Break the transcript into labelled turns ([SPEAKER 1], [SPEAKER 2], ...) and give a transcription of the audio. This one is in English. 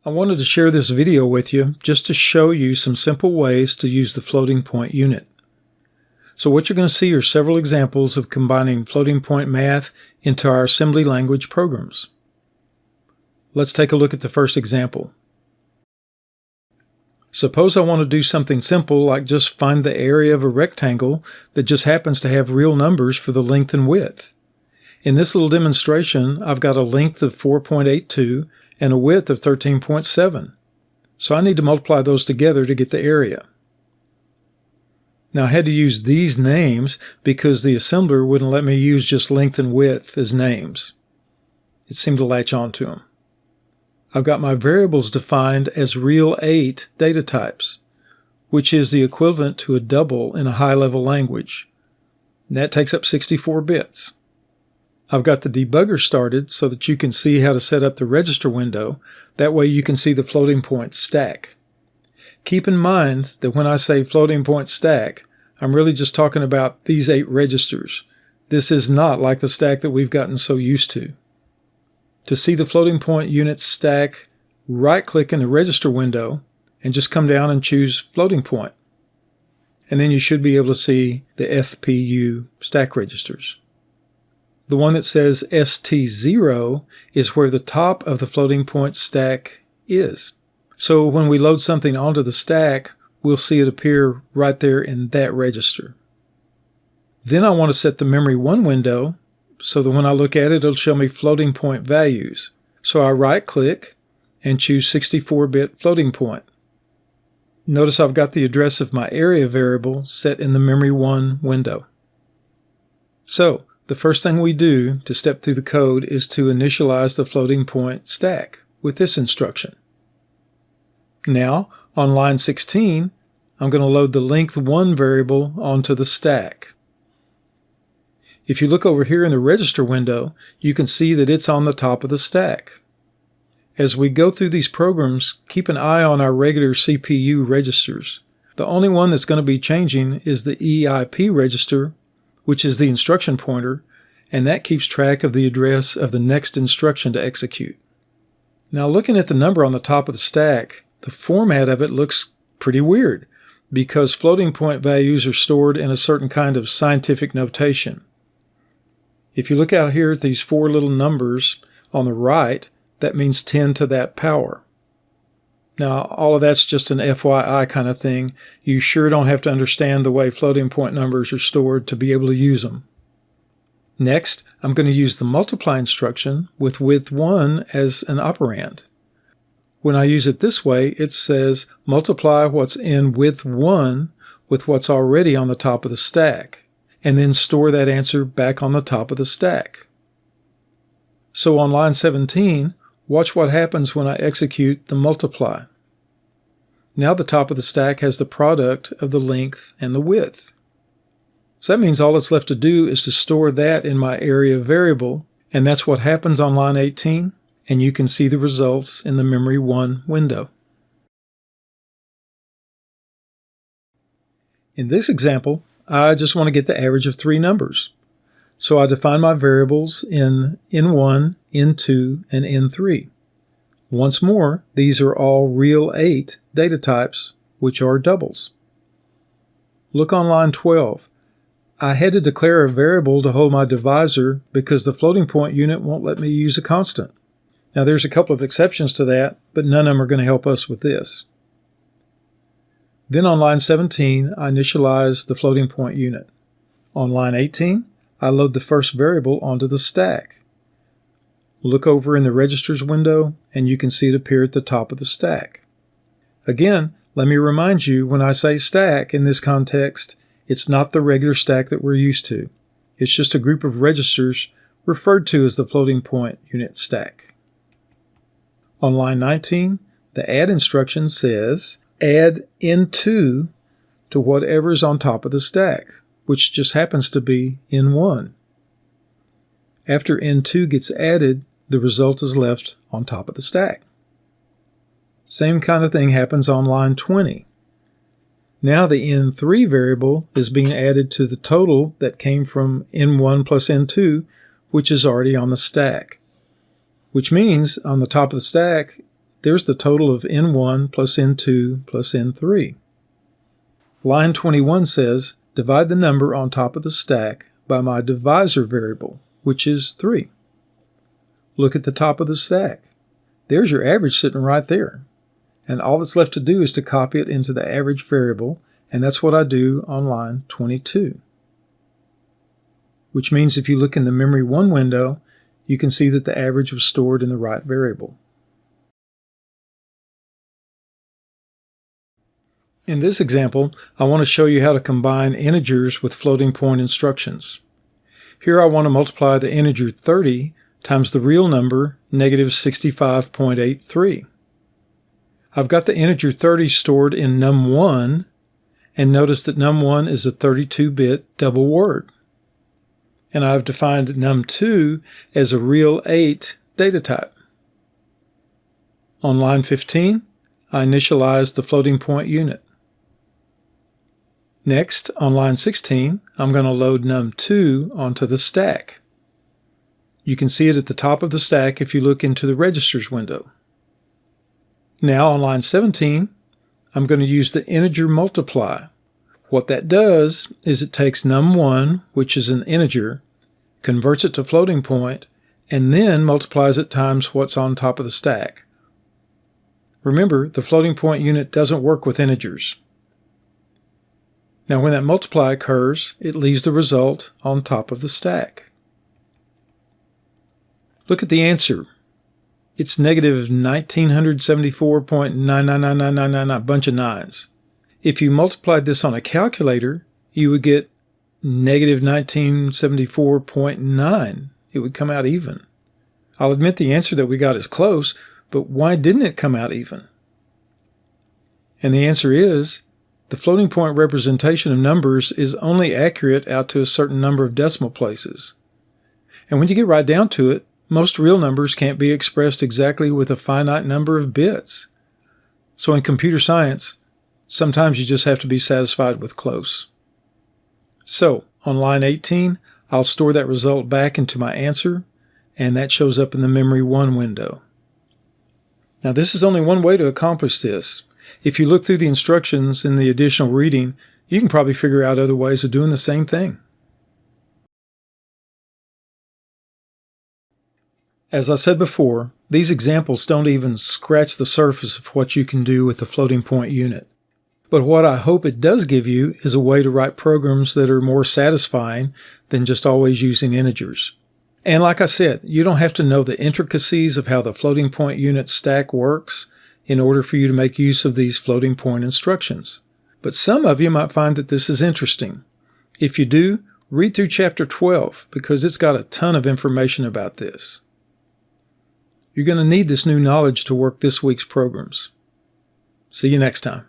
[SPEAKER 1] I wanted to share this video with you just to show you some simple ways to use the floating point unit. So what you're going to see are several examples of combining floating point math into our assembly language programs. Let's take a look at the first example. Suppose I want to do something simple like just find the area of a rectangle that just happens to have real numbers for the length and width. In this little demonstration, I've got a length of 4.82 and a width of 13.7. So I need to multiply those together to get the area. Now I had to use these names because the assembler wouldn't let me use just length and width as names. It seemed to latch onto them. I've got my variables defined as real 8 data types, which is the equivalent to a double in a high-level language. And that takes up 64 bits. I've got the debugger started so that you can see how to set up the register window. That way you can see the floating point stack. Keep in mind that when I say floating point stack, I'm really just talking about these 8 registers. This is not like the stack that we've gotten so used to. To see the floating point unit stack, right-click in the register window and just come down and choose floating point. And then you should be able to see the FPU stack registers. The one that says ST0 is where the top of the floating point stack is. So when we load something onto the stack, we'll see it appear right there in that register. Then I want to set the memory 1 window so that when I look at it, it'll show me floating point values. So I right-click and choose 64-bit floating point. Notice I've got the address of my area variable set in the memory 1 window. So the first thing we do to step through the code is to initialize the floating point stack with this instruction. Now, on line 16, I'm going to load the length 1 variable onto the stack. If you look over here in the register window, you can see that it's on the top of the stack. As we go through these programs, keep an eye on our regular CPU registers. The only one that's going to be changing is the EIP register, which is the instruction pointer, and that keeps track of the address of the next instruction to execute. Now looking at the number on the top of the stack, the format of it looks pretty weird because floating point values are stored in a certain kind of scientific notation. If you look out here at these 4 little numbers on the right, that means 10 to that power. Now, all of that's just an FYI kind of thing. You sure don't have to understand the way floating point numbers are stored to be able to use them. Next, I'm going to use the multiply instruction with width 1 as an operand. When I use it this way, it says multiply what's in width 1 with what's already on the top of the stack, and then store that answer back on the top of the stack. So on line 17, watch what happens when I execute the multiply. Now the top of the stack has the product of the length and the width. So that means all that's left to do is to store that in my area variable, and that's what happens on line 18, and you can see the results in the memory 1 window. In this example, I just want to get the average of 3 numbers. So I define my variables in N1, N2, and N3. Once more, these are all real 8 data types, which are doubles. Look on line 12. I had to declare a variable to hold my divisor because the floating point unit won't let me use a constant. Now there's a couple of exceptions to that, but none of them are going to help us with this. Then on line 17, I initialize the floating point unit. On line 18, I load the first variable onto the stack. Look over in the registers window, and you can see it appear at the top of the stack. Again, let me remind you, when I say stack in this context, it's not the regular stack that we're used to. It's just a group of registers referred to as the floating point unit stack. On line 19, the add instruction says, add N2 to whatever's on top of the stack, which just happens to be N1. After N2 gets added, the result is left on top of the stack. Same kind of thing happens on line 20. Now the N3 variable is being added to the total that came from N1 plus N2, which is already on the stack. Which means on the top of the stack, there's the total of N1 plus N2 plus N3. Line 21 says, divide the number on top of the stack by my divisor variable, which is 3. Look at the top of the stack. There's your average sitting right there. And all that's left to do is to copy it into the average variable, and that's what I do on line 22. Which means if you look in the memory 1 window, you can see that the average was stored in the right variable. In this example, I want to show you how to combine integers with floating point instructions. Here I want to multiply the integer 30 times the real number, negative 65.83. I've got the integer 30 stored in num1, and notice that num1 is a 32-bit double word. And I've defined num2 as a real 8 data type. On line 15, I initialize the floating point unit. Next, on line 16, I'm going to load num2 onto the stack. You can see it at the top of the stack if you look into the registers window. Now on line 17, I'm going to use the integer multiply. What that does is it takes num1, which is an integer, converts it to floating point, and then multiplies it times what's on top of the stack. Remember, the floating point unit doesn't work with integers. Now when that multiply occurs, it leaves the result on top of the stack. Look at the answer. It's negative 1974.999999, a bunch of nines. If you multiplied this on a calculator, you would get negative 1974.9. It would come out even. I'll admit the answer that we got is close, but why didn't it come out even? And the answer is, the floating point representation of numbers is only accurate out to a certain number of decimal places. And when you get right down to it, most real numbers can't be expressed exactly with a finite number of bits. So in computer science, sometimes you just have to be satisfied with close. So on line 18, I'll store that result back into my answer, and that shows up in the memory 1 window. Now this is only one way to accomplish this. If you look through the instructions in the additional reading, you can probably figure out other ways of doing the same thing. As I said before, these examples don't even scratch the surface of what you can do with the floating point unit. But what I hope it does give you is a way to write programs that are more satisfying than just always using integers. And like I said, you don't have to know the intricacies of how the floating point unit stack works in order for you to make use of these floating point instructions. But some of you might find that this is interesting. If you do, read through chapter 12 because it's got a ton of information about this. You're going to need this new knowledge to work this week's programs. See you next time.